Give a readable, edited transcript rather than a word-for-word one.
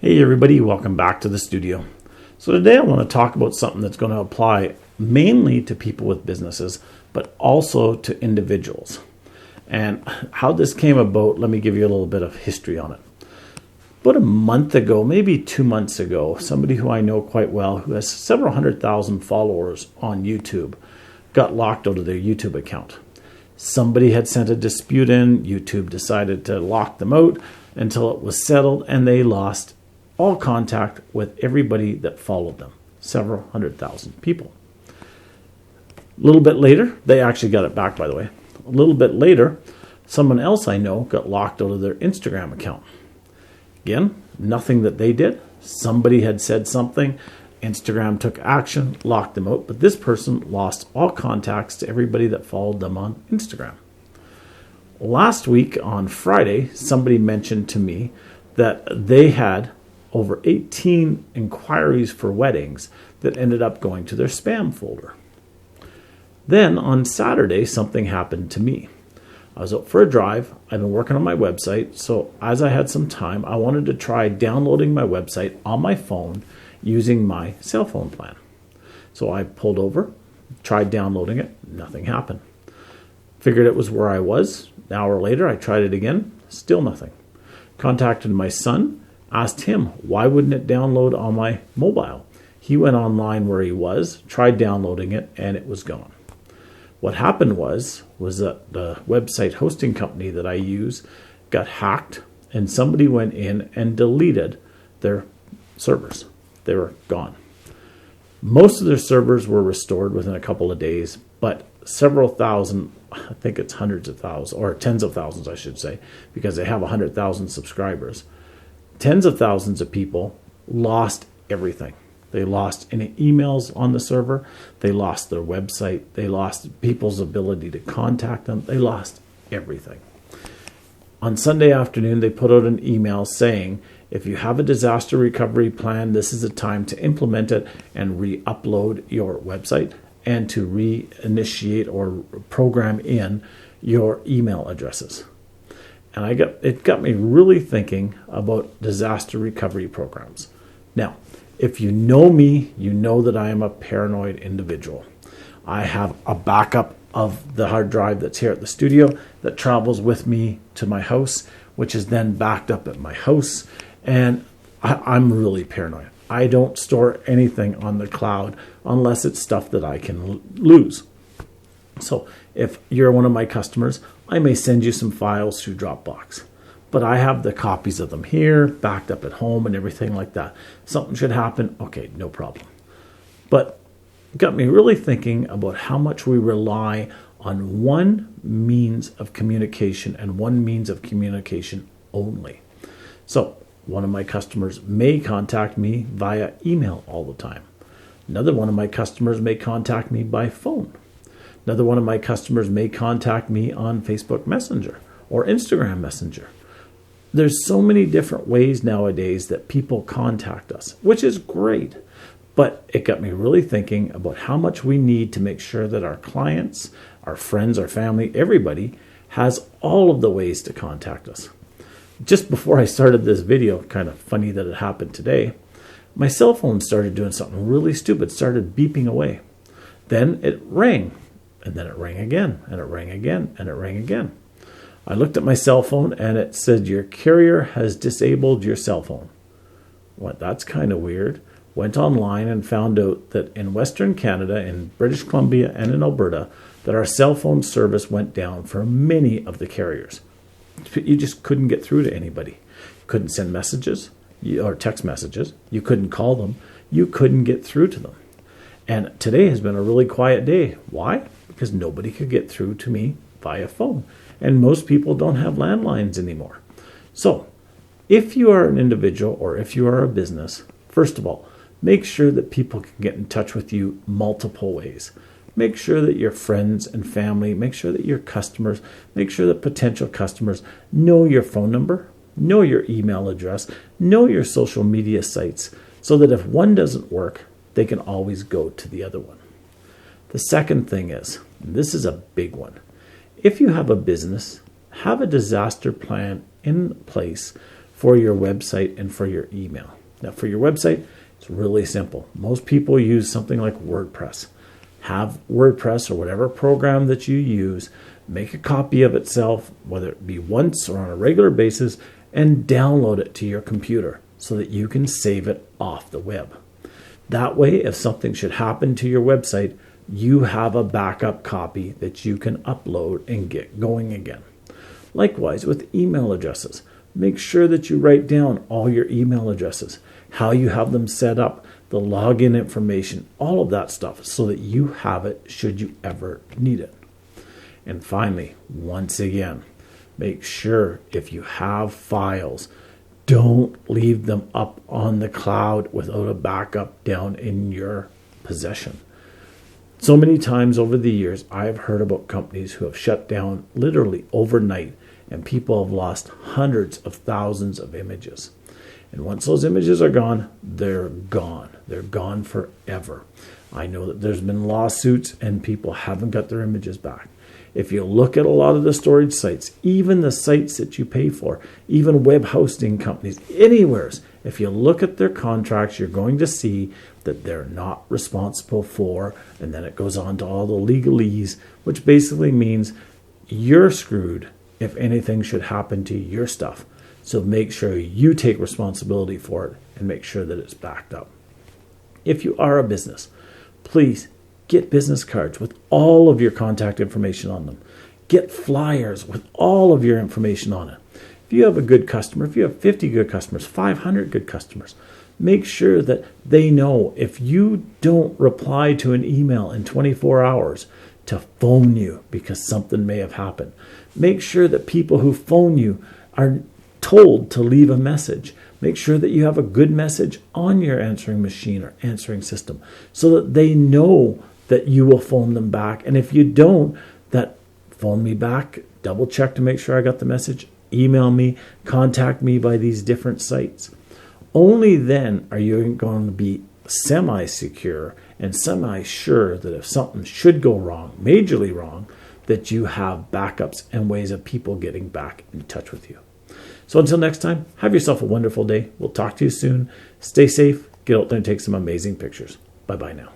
Hey everybody, welcome back to the studio. So today I want to talk about something that's going to apply mainly to people with businesses, but also to individuals. And how this came about, let me give you a little bit of history on it. About a month ago, maybe 2 months ago, somebody who I know quite well, who has several 100,000 followers on YouTube, got locked out of their YouTube account. Somebody had sent a dispute in, YouTube decided to lock them out until it was settled, and they lost all contact with everybody that followed them, several 100,000 people. A little bit later, they actually got it back, by the way. A little bit later, someone else I know got locked out of their Instagram account. Again, nothing that they did. Somebody had said something, Instagram took action, locked them out, but this person lost all contacts to everybody that followed them on Instagram. Last week on Friday, somebody mentioned to me that they had over 18 inquiries for weddings that ended up going to their spam folder. Then on Saturday, something happened to me. I was out for a drive. I've been working on my website, so as I had some time, I wanted to try downloading my website on my phone using my cell phone plan. So I pulled over, tried downloading it, nothing happened. Figured it was where I was. An hour later, I tried it again, still nothing. Contacted my son, asked him, why wouldn't it download on my mobile? He went online where he was, tried downloading it, and it was gone. What happened was that the website hosting company that I use got hacked, and somebody went in and deleted their servers. They were gone. Most of their servers were restored within a couple of days, but several thousand, I think it's hundreds of thousands, or tens of thousands, I should say, because they have 100,000 subscribers. Tens of thousands of people lost everything. They lost any emails on the server. They lost their website. They lost people's ability to contact them. They lost everything. On Sunday afternoon, they put out an email saying, if you have a disaster recovery plan, this is the time to implement it and re-upload your website and to reinitiate or program in your email addresses. And it got me really thinking about disaster recovery programs. Now, if you know me, you know that I am a paranoid individual. I have a backup of the hard drive that's here at the studio that travels with me to my house, which is then backed up at my house. And I'm really paranoid. I don't store anything on the cloud unless it's stuff that I can lose. So if you're one of my customers, I may send you some files through Dropbox. But I have the copies of them here, backed up at home and everything like that. Something should happen, okay, no problem. But it got me really thinking about how much we rely on one means of communication and one means of communication only. So one of my customers may contact me via email all the time. Another one of my customers may contact me by phone. Another one of my customers may contact me on Facebook Messenger or Instagram Messenger. There's so many different ways nowadays that people contact us, which is great. But it got me really thinking about how much we need to make sure that our clients, our friends, our family, everybody has all of the ways to contact us. Just before I started this video, kind of funny that it happened today, my cell phone started doing something really stupid, started beeping away. Then it rang, and then it rang again, and it rang again, and it rang again. I looked at my cell phone and it said, your carrier has disabled your cell phone. Well, that's kind of weird. Went online and found out that in Western Canada, in British Columbia and in Alberta, that our cell phone service went down for many of the carriers. You just couldn't get through to anybody. You couldn't send messages or text messages. You couldn't call them. You couldn't get through to them. And today has been a really quiet day. Why? Because nobody could get through to me via phone. And most people don't have landlines anymore. So if you are an individual or if you are a business, first of all, make sure that people can get in touch with you multiple ways. Make sure that your friends and family, make sure that your customers, make sure that potential customers know your phone number, know your email address, know your social media sites, so that if one doesn't work, they can always go to the other one. The second thing is, and this is a big one, if you have a business, have a disaster plan in place for your website and for your email. Now, for your website, it's really simple. Most people use something like WordPress. Have WordPress or whatever program that you use, make a copy of itself, whether it be once or on a regular basis, and download it to your computer so that you can save it off the web. That way, if something should happen to your website, you have a backup copy that you can upload and get going again. Likewise, with email addresses, make sure that you write down all your email addresses, how you have them set up, the login information, all of that stuff, so that you have it should you ever need it. And finally, once again, make sure if you have files, don't leave them up on the cloud without a backup down in your possession. So many times over the years, I've heard about companies who have shut down literally overnight, and people have lost hundreds of thousands of images. And once those images are gone, they're gone. They're gone forever. I know that there's been lawsuits and people haven't got their images back. If you look at a lot of the storage sites, even the sites that you pay for, even web hosting companies, anywheres, if you look at their contracts, you're going to see that they're not responsible for, and then it goes on to all the legalese, which basically means you're screwed if anything should happen to your stuff. So make sure you take responsibility for it and make sure that it's backed up. If you are a business, please get business cards with all of your contact information on them. Get flyers with all of your information on it. If you have a good customer, if you have 50 good customers, 500 good customers, make sure that they know if you don't reply to an email in 24 hours to phone you because something may have happened. Make sure that people who phone you are told to leave a message. Make sure that you have a good message on your answering machine or answering system so that they know that you will phone them back. And if you don't, that phone me back, double check to make sure I got the message, email me, contact me by these different sites. Only then are you going to be semi-secure and semi-sure that if something should go wrong, majorly wrong, that you have backups and ways of people getting back in touch with you. So until next time, have yourself a wonderful day. We'll talk to you soon. Stay safe. Get out there and take some amazing pictures. Bye-bye now.